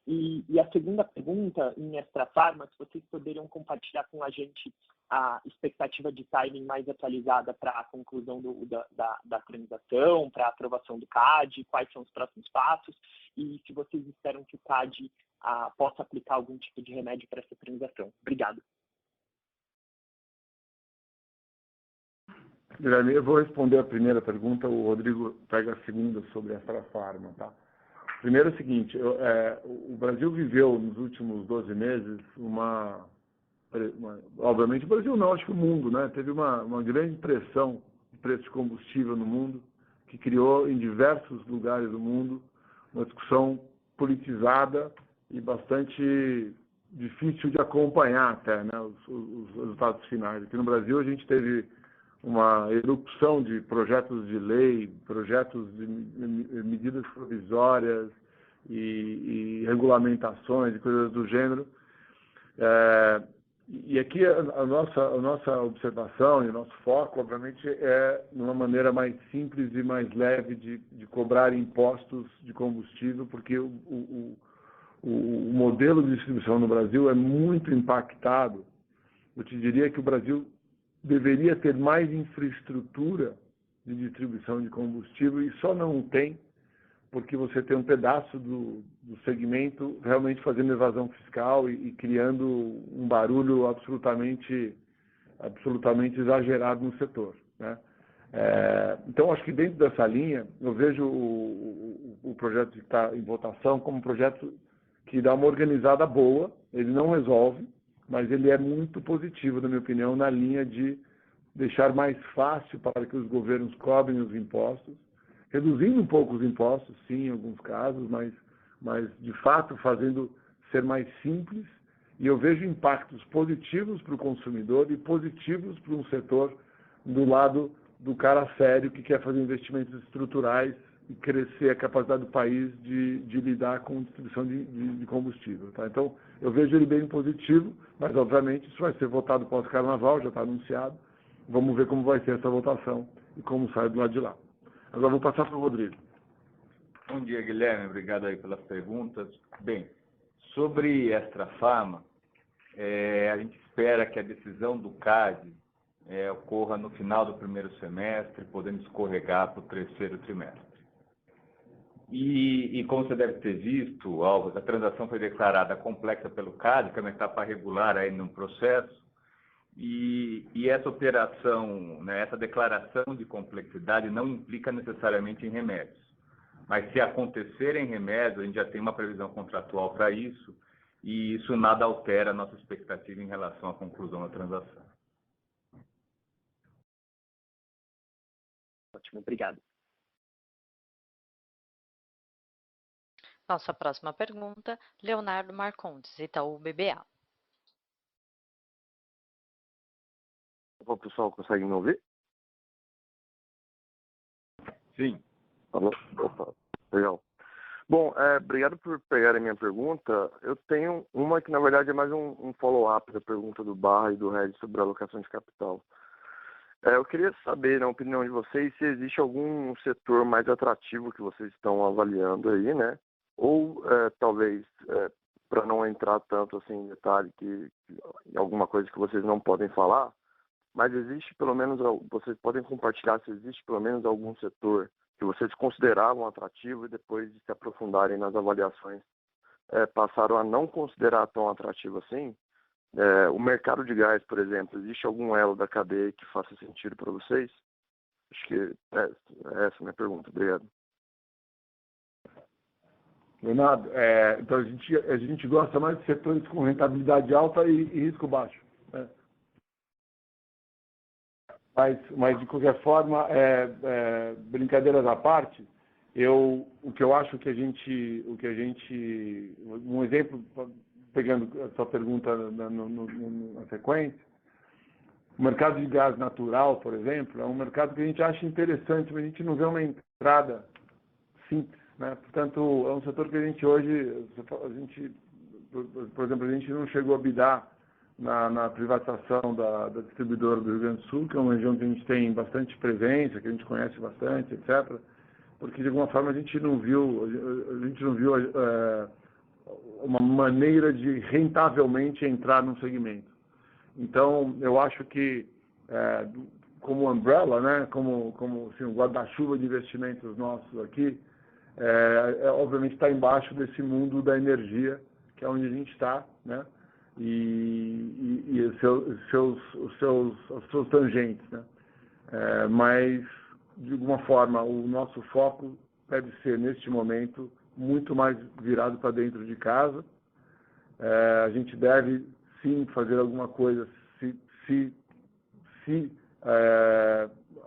E a segunda pergunta, em Extrafarma, se vocês poderiam compartilhar com a gente a expectativa de timing mais atualizada para a conclusão da transação, para a aprovação do CAD, quais são os próximos passos, e se vocês esperam que o CAD possa aplicar algum tipo de remédio para essa transação. Obrigado. Guilherme, eu vou responder a primeira pergunta, o Rodrigo pega a segunda sobre a Extrafarma, tá? Primeiro é o seguinte, o Brasil viveu nos últimos 12 meses obviamente o Brasil não, acho que o mundo, né? Teve uma grande pressão de preço de combustível no mundo, que criou em diversos lugares do mundo uma discussão politizada e bastante difícil de acompanhar até, né? Os resultados finais. Aqui no Brasil a gente teve uma erupção de projetos de lei, projetos de medidas provisórias e regulamentações e coisas do gênero. E aqui a nossa observação e o nosso foco, obviamente, é numa maneira mais simples e mais leve de cobrar impostos de combustível, porque o modelo de distribuição no Brasil é muito impactado. Eu te diria que o Brasil deveria ter mais infraestrutura de distribuição de combustível e só não tem porque você tem um pedaço do segmento realmente fazendo evasão fiscal e criando um barulho absolutamente exagerado no setor, né? Então, acho que dentro dessa linha, eu vejo o projeto que está em votação como um projeto que dá uma organizada boa, ele não resolve, mas ele é muito positivo, na minha opinião, na linha de deixar mais fácil para que os governos cobrem os impostos, reduzindo um pouco os impostos, sim, em alguns casos, mas de fato fazendo ser mais simples. E eu vejo impactos positivos para o consumidor e positivos para um setor do lado do cara sério que quer fazer investimentos estruturais e crescer a capacidade do país de lidar com distribuição de combustível, tá? Então, eu vejo ele bem positivo, mas, obviamente, isso vai ser votado pós-carnaval, já está anunciado. Vamos ver como vai ser essa votação e como sai do lado de lá. Agora, vou passar para o Rodrigo. Bom dia, Guilherme. Obrigado aí pelas perguntas. Bem, sobre Extrafarma, a gente espera que a decisão do CAD ocorra no final do primeiro semestre, podendo escorregar para o terceiro trimestre. E como você deve ter visto, Alves, a transação foi declarada complexa pelo CAD, que é uma etapa regular aí no processo, e essa operação, né, essa declaração de complexidade não implica necessariamente em remédios. Mas se acontecer em remédio, a gente já tem uma previsão contratual para isso, e isso nada altera a nossa expectativa em relação à conclusão da transação. Ótimo, obrigado. Nossa próxima pergunta, Leonardo Marcondes, Itaú BBA. O pessoal consegue me ouvir? Sim. Alô? Opa, legal. Bom, obrigado por pegarem a minha pergunta. Eu tenho uma que, na verdade, é mais um follow-up da pergunta do Barra e do Red sobre a alocação de capital. Eu queria saber, na opinião de vocês, se existe algum setor mais atrativo que vocês estão avaliando aí, né? Ou, talvez, para não entrar tanto assim em detalhe, que alguma coisa que vocês não podem falar, mas existe pelo menos, vocês podem compartilhar se existe pelo menos algum setor que vocês consideravam atrativo e depois de se aprofundarem nas avaliações, passaram a não considerar tão atrativo assim? O mercado de gás, por exemplo, existe algum elo da cadeia que faça sentido para vocês? Acho que essa é a minha pergunta. Obrigado. Leonardo, então a gente gosta mais de setores com rentabilidade alta e risco baixo, né? Mas de qualquer forma, brincadeiras à parte, o que eu acho que a gente, um exemplo, pegando a sua pergunta na sequência, o mercado de gás natural, por exemplo, é um mercado que a gente acha interessante, mas a gente não vê uma entrada simples, né? Portanto, é um setor que a gente hoje, por exemplo, a gente não chegou a bidar na privatização da distribuidora do Rio Grande do Sul, que é uma região que a gente tem bastante presença, que a gente conhece bastante, etc., porque de alguma forma a gente não viu uma maneira de rentavelmente entrar num segmento. Então, eu acho que, como umbrella, né, como assim, o guarda-chuva de investimentos nossos aqui, obviamente está embaixo desse mundo da energia, que é onde a gente está, né, e os seus tangentes, né. Mas, de alguma forma, o nosso foco deve ser, neste momento, muito mais virado para dentro de casa. A gente deve, sim, fazer alguma coisa se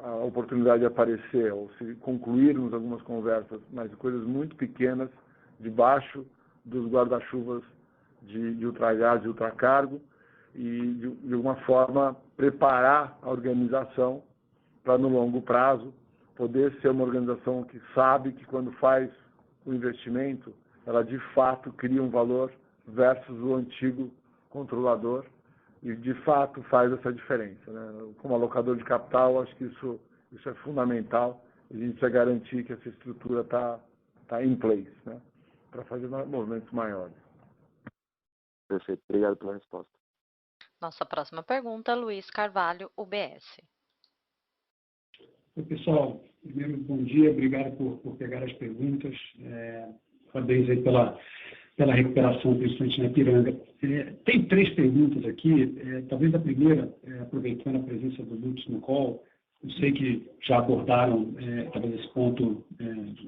a oportunidade aparecer, ou se concluirmos algumas conversas, mas coisas muito pequenas, debaixo dos guarda-chuvas de ultragás e ultracargo, e, de alguma forma, preparar a organização para, no longo prazo, poder ser uma organização que sabe que, quando faz o investimento, ela, de fato, cria um valor versus o antigo controlador e, de fato, faz essa diferença, né? Como alocador de capital, acho que isso é fundamental. A gente precisa garantir que essa estrutura está in place, né, para fazer movimentos maiores. Perfeito. Obrigado pela resposta. Nossa próxima pergunta, Luiz Carvalho, UBS. Oi, pessoal. Primeiro, bom dia. Obrigado por pegar as perguntas. Parabéns aí pela recuperação, principalmente na Ipiranga. Tem 3 perguntas aqui. Talvez a primeira, aproveitando a presença do Lutz no call, eu sei que já abordaram talvez esse ponto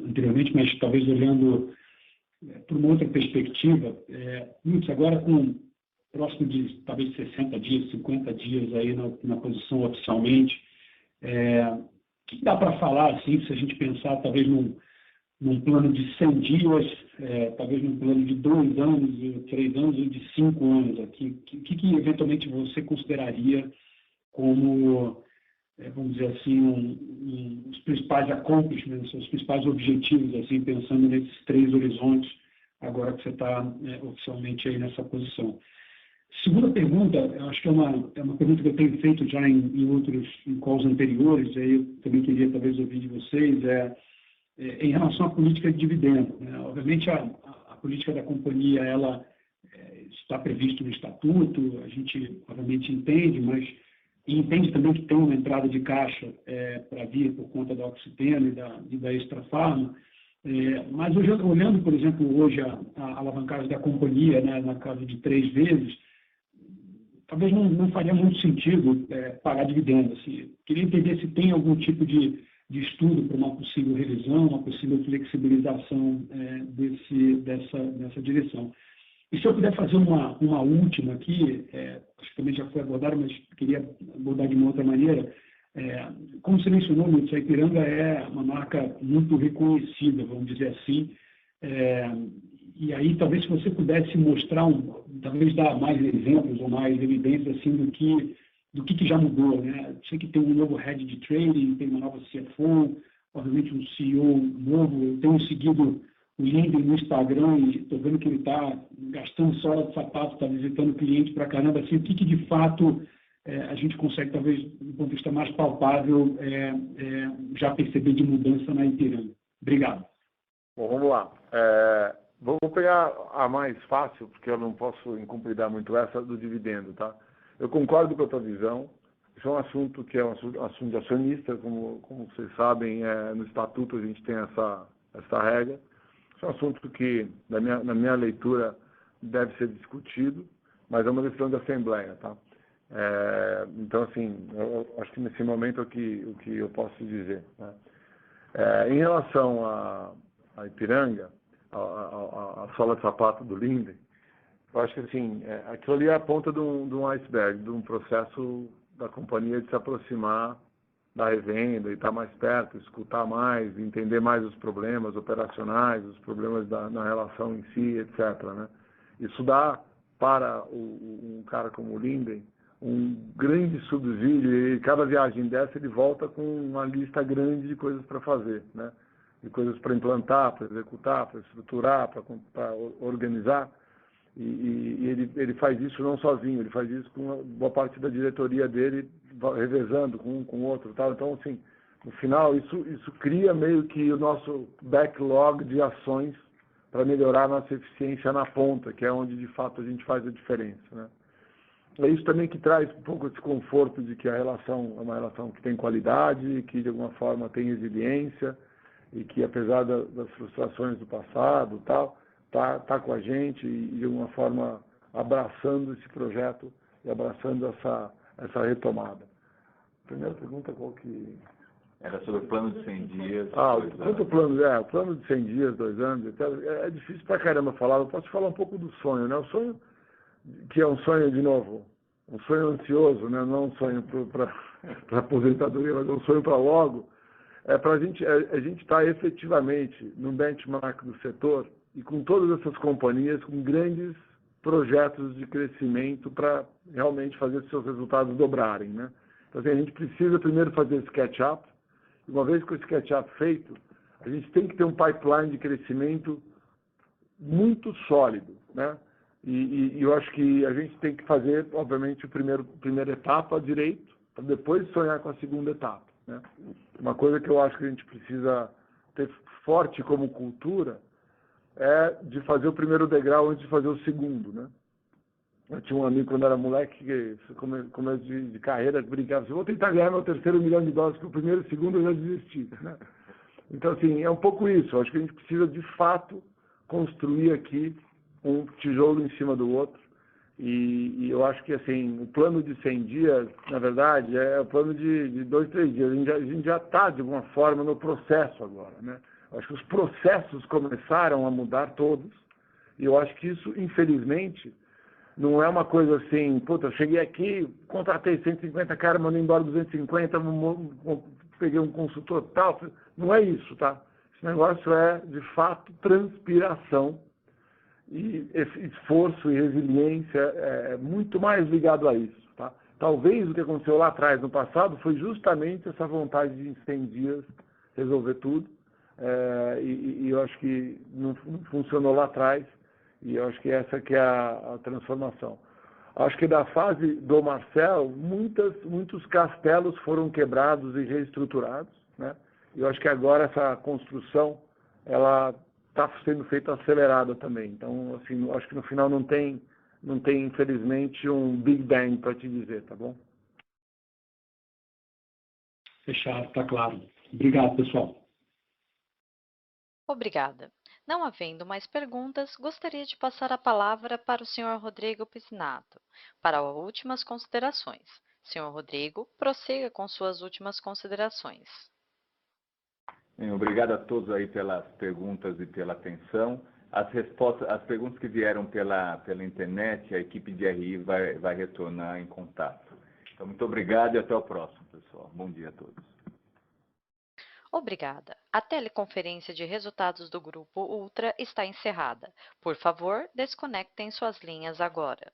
anteriormente, mas talvez olhando por uma outra perspectiva. Lutz, agora com próximo de talvez 60 dias, 50 dias aí na posição oficialmente, o que dá para falar, assim, se a gente pensar talvez num plano de 100 dias, talvez num plano de 2 anos, 3 anos ou de 5 anos aqui, que eventualmente você consideraria como, vamos dizer assim, os principais accomplishments, os principais objetivos, assim, pensando nesses 3 horizontes, agora que você está oficialmente aí nessa posição. Segunda pergunta, eu acho que é uma pergunta que eu tenho feito já em outros calls anteriores, aí eu também queria talvez ouvir de vocês, em relação à política de dividendo, né? Obviamente a política da companhia, ela está prevista no estatuto, a gente obviamente entende, mas entende também que tem uma entrada de caixa para vir por conta da Oxiteno e da Extra Farma, mas olhando, por exemplo, hoje a alavancagem da companhia, né, na casa de 3 vezes, talvez não faria muito sentido pagar dividendos. Assim. Queria entender se tem algum tipo de estudo para uma possível revisão, uma possível flexibilização dessa direção. E se eu puder fazer uma última aqui, acho que também já foi abordada, mas queria abordar de uma outra maneira. Como você mencionou, Lutz, a Ipiranga é uma marca muito reconhecida, vamos dizer assim, E aí, talvez, se você pudesse mostrar, talvez dar mais exemplos ou mais evidências assim, do que já mudou, né? Sei que tem um novo head de trading, tem uma nova CFO, obviamente um CEO novo. Eu tenho seguido o Linden no Instagram e estou vendo que ele está gastando sola de sapato, está visitando cliente para caramba. Assim, o que de fato a gente consegue, talvez, do ponto de vista mais palpável, já perceber de mudança na Ipiranga? Obrigado. Bom, vamos lá. Vou pegar a mais fácil, porque eu não posso incumpridar muito essa do dividendo, tá? Eu concordo com a tua visão. Isso é um assunto que é um assunto de acionista, como vocês sabem, no estatuto a gente tem essa regra. Isso é um assunto que, na minha leitura, deve ser discutido, mas é uma decisão da Assembleia, tá? Então, assim, eu acho que nesse momento é o que eu posso dizer, né? Em relação à Ipiranga, a sola de sapato do Linden, eu acho que assim, aquilo ali é a ponta de um iceberg, de um processo da companhia de se aproximar da revenda e estar mais perto, escutar mais, entender mais os problemas operacionais, os problemas na relação em si, etc., né? Isso dá para um cara como o Linden um grande subsídio, e cada viagem dessa ele volta com uma lista grande de coisas para fazer, né? De coisas para implantar, para executar, para estruturar, para organizar. E ele faz isso não sozinho, ele faz isso com uma boa parte da diretoria dele, revezando com um, com o outro, tal. Então, assim, no final, isso cria meio que o nosso backlog de ações para melhorar a nossa eficiência na ponta, que é onde, de fato, a gente faz a diferença, né? É isso também que traz um pouco esse conforto de que a relação é uma relação que tem qualidade, que, de alguma forma, tem resiliência, e que, apesar das frustrações do passado, tal, tá com a gente e, de alguma forma, abraçando esse projeto e abraçando essa retomada. Primeira pergunta, qual que... Era sobre o plano de 100 dias. Quanto o plano de 100 dias, 2 anos, é difícil pra caramba falar. Eu posso falar um pouco do sonho, né? O sonho, que é um sonho, de novo, um sonho ansioso, né? Não um sonho para aposentadoria, mas um sonho para logo, para a gente estar efetivamente no benchmark do setor e com todas essas companhias com grandes projetos de crescimento para realmente fazer seus resultados dobrarem, né? Então, assim, a gente precisa primeiro fazer esse catch-up. Uma vez com esse catch-up feito, a gente tem que ter um pipeline de crescimento muito sólido, né? E eu acho que a gente tem que fazer, obviamente, a primeira etapa direito, para depois sonhar com a segunda etapa, né? Uma coisa que eu acho que a gente precisa ter forte como cultura é de fazer o primeiro degrau antes de fazer o segundo, né? Eu tinha um amigo, quando era moleque, que começo de carreira, brincava assim: vou tentar ganhar meu terceiro $1 milhão, que o primeiro e o segundo eu já desisti, né? Então, assim, é um pouco isso. Eu acho que a gente precisa, de fato, construir aqui um tijolo em cima do outro. E eu acho que, assim, o plano de 100 dias, na verdade, é o plano de 2, 3 dias. A gente já está, de alguma forma, no processo agora, né? Eu acho que os processos começaram a mudar todos. E eu acho que isso, infelizmente, não é uma coisa assim: puta, eu cheguei aqui, contratei 150 caras, mandei embora 250, peguei um consultor tal. Não é isso, tá? Esse negócio é, de fato, transpiração e esforço e resiliência, é muito mais ligado a isso, tá? Talvez o que aconteceu lá atrás, no passado, foi justamente essa vontade de, em 100 dias, resolver tudo. E eu acho que não funcionou lá atrás, e eu acho que essa que é a transformação. Acho que da fase do Marcel, muitos castelos foram quebrados e reestruturados, né? E eu acho que agora essa construção, ela está sendo feita acelerada também. Então, assim, acho que no final não tem, infelizmente, um Big Bang para te dizer, tá bom? Fechado, está claro. Obrigado, pessoal. Obrigada. Não havendo mais perguntas, gostaria de passar a palavra para o Sr. Rodrigo Pizzinatto, para as últimas considerações. Sr. Rodrigo, prossiga com suas últimas considerações. Bem, obrigado a todos aí pelas perguntas e pela atenção. As perguntas que vieram pela internet, a equipe de RI vai retornar em contato. Então, muito obrigado e até o próximo, pessoal. Bom dia a todos. Obrigada. A teleconferência de resultados do Grupo Ultra está encerrada. Por favor, desconectem suas linhas agora.